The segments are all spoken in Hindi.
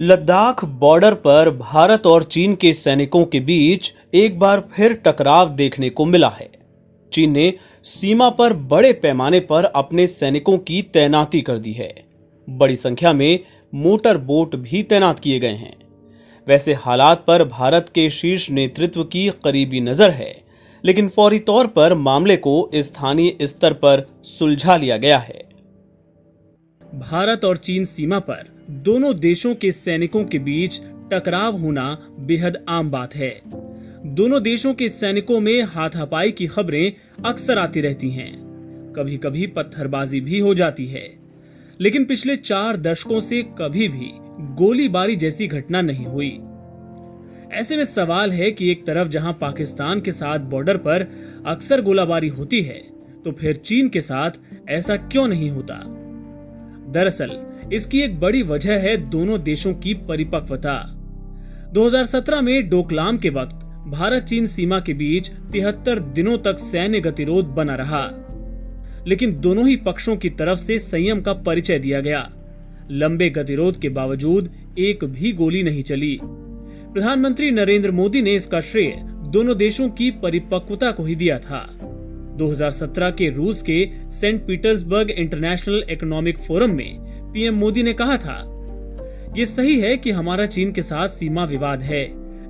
लद्दाख बॉर्डर पर भारत और चीन के सैनिकों के बीच एक बार फिर टकराव देखने को मिला है। चीन ने सीमा पर बड़े पैमाने पर अपने सैनिकों की तैनाती कर दी है। बड़ी संख्या में मोटर बोट भी तैनात किए गए हैं। वैसे हालात पर भारत के शीर्ष नेतृत्व की करीबी नजर है, लेकिन फौरी तौर पर मामले को स्थानीय स्तर पर सुलझा लिया गया है। भारत और चीन सीमा पर दोनों देशों के सैनिकों के बीच टकराव होना बेहद आम बात है। दोनों देशों के सैनिकों में हाथापाई की खबरें अक्सर आती रहती हैं। कभी कभी पत्थरबाजी भी हो जाती है, लेकिन पिछले 4 दशकों से कभी भी गोलीबारी जैसी घटना नहीं हुई। ऐसे में सवाल है कि एक तरफ जहां पाकिस्तान के साथ बॉर्डर पर अक्सर गोलाबारी होती है, तो फिर चीन के साथ ऐसा क्यों नहीं होता? दरअसल इसकी एक बड़ी वजह है दोनों देशों की परिपक्वता। 2017 में डोकलाम के वक्त भारत चीन सीमा के बीच 73 दिनों तक सैन्य गतिरोध बना रहा, लेकिन दोनों ही पक्षों की तरफ से संयम का परिचय दिया गया। लंबे गतिरोध के बावजूद एक भी गोली नहीं चली। प्रधानमंत्री नरेंद्र मोदी ने इसका श्रेय दोनों देशों की परिपक्वता को ही दिया था। 2017 के रूस के Saint Petersburg International Economic Forum में पीएम मोदी ने कहा था, ये सही है कि हमारा चीन के साथ सीमा विवाद है,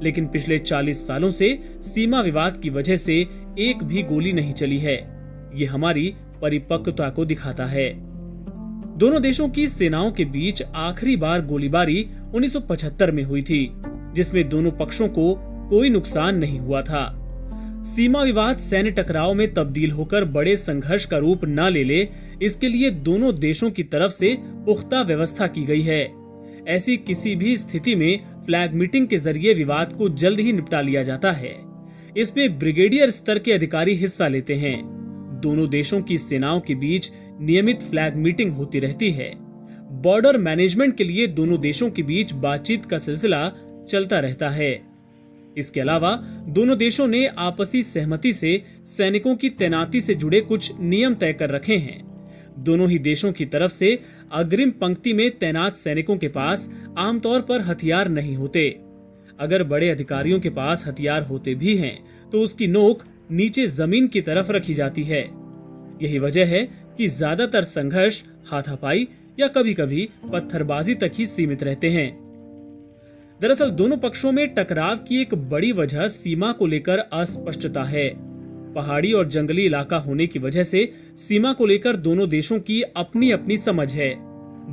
लेकिन पिछले 40 सालों से सीमा विवाद की वजह से एक भी गोली नहीं चली है। ये हमारी परिपक्वता को दिखाता है। दोनों देशों की सेनाओं के बीच आखिरी बार गोलीबारी 1975 में हुई थी, जिसमें दोनों पक्षों को कोई नुकसान नहीं हुआ था। सीमा विवाद सैन्य टकराव में तब्दील होकर बड़े संघर्ष का रूप न ले ले, इसके लिए दोनों देशों की तरफ से पुख्ता व्यवस्था की गई है। ऐसी किसी भी स्थिति में फ्लैग मीटिंग के जरिए विवाद को जल्द ही निपटा लिया जाता है। इसमें ब्रिगेडियर स्तर के अधिकारी हिस्सा लेते हैं। दोनों देशों की सेनाओं के बीच नियमित फ्लैग मीटिंग होती रहती है। बॉर्डर मैनेजमेंट के लिए दोनों देशों के बीच बातचीत का सिलसिला चलता रहता है। इसके अलावा दोनों देशों ने आपसी सहमति से सैनिकों की तैनाती से जुड़े कुछ नियम तय कर रखे हैं। दोनों ही देशों की तरफ से अग्रिम पंक्ति में तैनात सैनिकों के पास आमतौर पर हथियार नहीं होते। अगर बड़े अधिकारियों के पास हथियार होते भी हैं, तो उसकी नोक नीचे जमीन की तरफ रखी जाती है। यही वजह है कि ज्यादातर संघर्ष हाथापाई या कभी कभी पत्थरबाजी तक ही सीमित रहते हैं। दरअसल दोनों पक्षों में टकराव की एक बड़ी वजह सीमा को लेकर अस्पष्टता है। पहाड़ी और जंगली इलाका होने की वजह से सीमा को लेकर दोनों देशों की अपनी अपनी समझ है।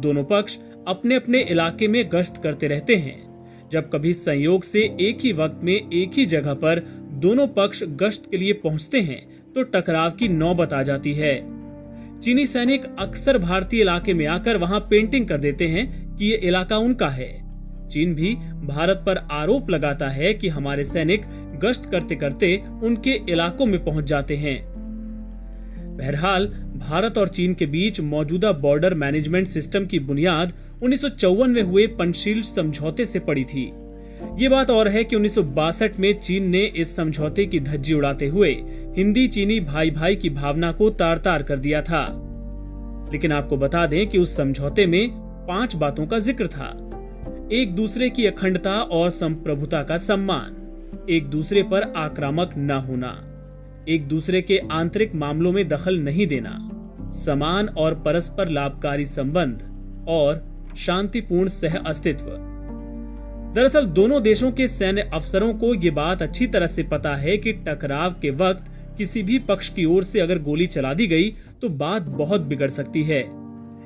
दोनों पक्ष अपने अपने इलाके में गश्त करते रहते हैं। जब कभी संयोग से एक ही वक्त में एक ही जगह पर दोनों पक्ष गश्त के लिए पहुंचते हैं, तो टकराव की नौबत आ जाती है। चीनी सैनिक अक्सर भारतीय इलाके में आकर वहां पेंटिंग कर देते हैं कि ये इलाका उनका है। चीन भी भारत पर आरोप लगाता है कि हमारे सैनिक गश्त करते करते उनके इलाकों में पहुंच जाते हैं। बहरहाल भारत और चीन के बीच मौजूदा बॉर्डर मैनेजमेंट सिस्टम की बुनियाद 1954 में हुए पंचशील समझौते से पड़ी थी। ये बात और है कि 1962 में चीन ने इस समझौते की धज्जी उड़ाते हुए हिंदी चीनी भाई भाई की भावना को तार तार कर दिया था। लेकिन आपको बता दें कि उस समझौते में 5 बातों का जिक्र था। एक दूसरे की अखंडता और संप्रभुता का सम्मान, एक दूसरे पर आक्रामक न होना, एक दूसरे के आंतरिक मामलों में दखल नहीं देना, समान और परस्पर लाभकारी संबंध और शांतिपूर्ण सह अस्तित्व। दरअसल दोनों देशों के सैन्य अफसरों को ये बात अच्छी तरह से पता है कि टकराव के वक्त किसी भी पक्ष की ओर से अगर गोली चला दी गई तो बात बहुत बिगड़ सकती है।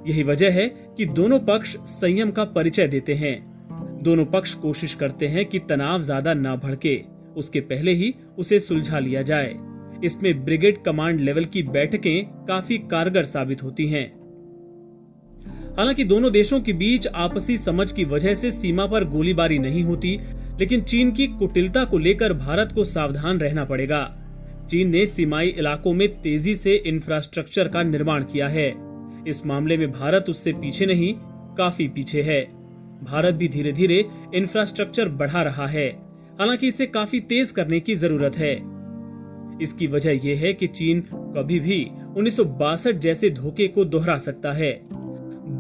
यही वजह है कि दोनों पक्ष संयम का परिचय देते हैं। दोनों पक्ष कोशिश करते हैं कि तनाव ज्यादा ना भड़के, उसके पहले ही उसे सुलझा लिया जाए। इसमें ब्रिगेड कमांड लेवल की बैठकें काफी कारगर साबित होती हैं। हालांकि दोनों देशों के बीच आपसी समझ की वजह से सीमा पर गोलीबारी नहीं होती, लेकिन चीन की कुटिलता को लेकर भारत को सावधान रहना पड़ेगा। चीन ने सीमाई इलाकों में तेजी से इंफ्रास्ट्रक्चर का निर्माण किया है। इस मामले में भारत उससे पीछे नहीं, काफी पीछे है। भारत भी धीरे धीरे इंफ्रास्ट्रक्चर बढ़ा रहा है, हालांकि इसे काफी तेज करने की जरूरत है। इसकी वजह यह है कि चीन कभी भी 1962 जैसे धोखे को दोहरा सकता है।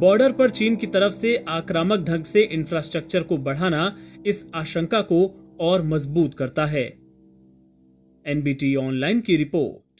बॉर्डर पर चीन की तरफ से आक्रामक ढंग से इंफ्रास्ट्रक्चर को बढ़ाना इस आशंका को और मजबूत करता है। एनबीटी ऑनलाइन की रिपोर्ट।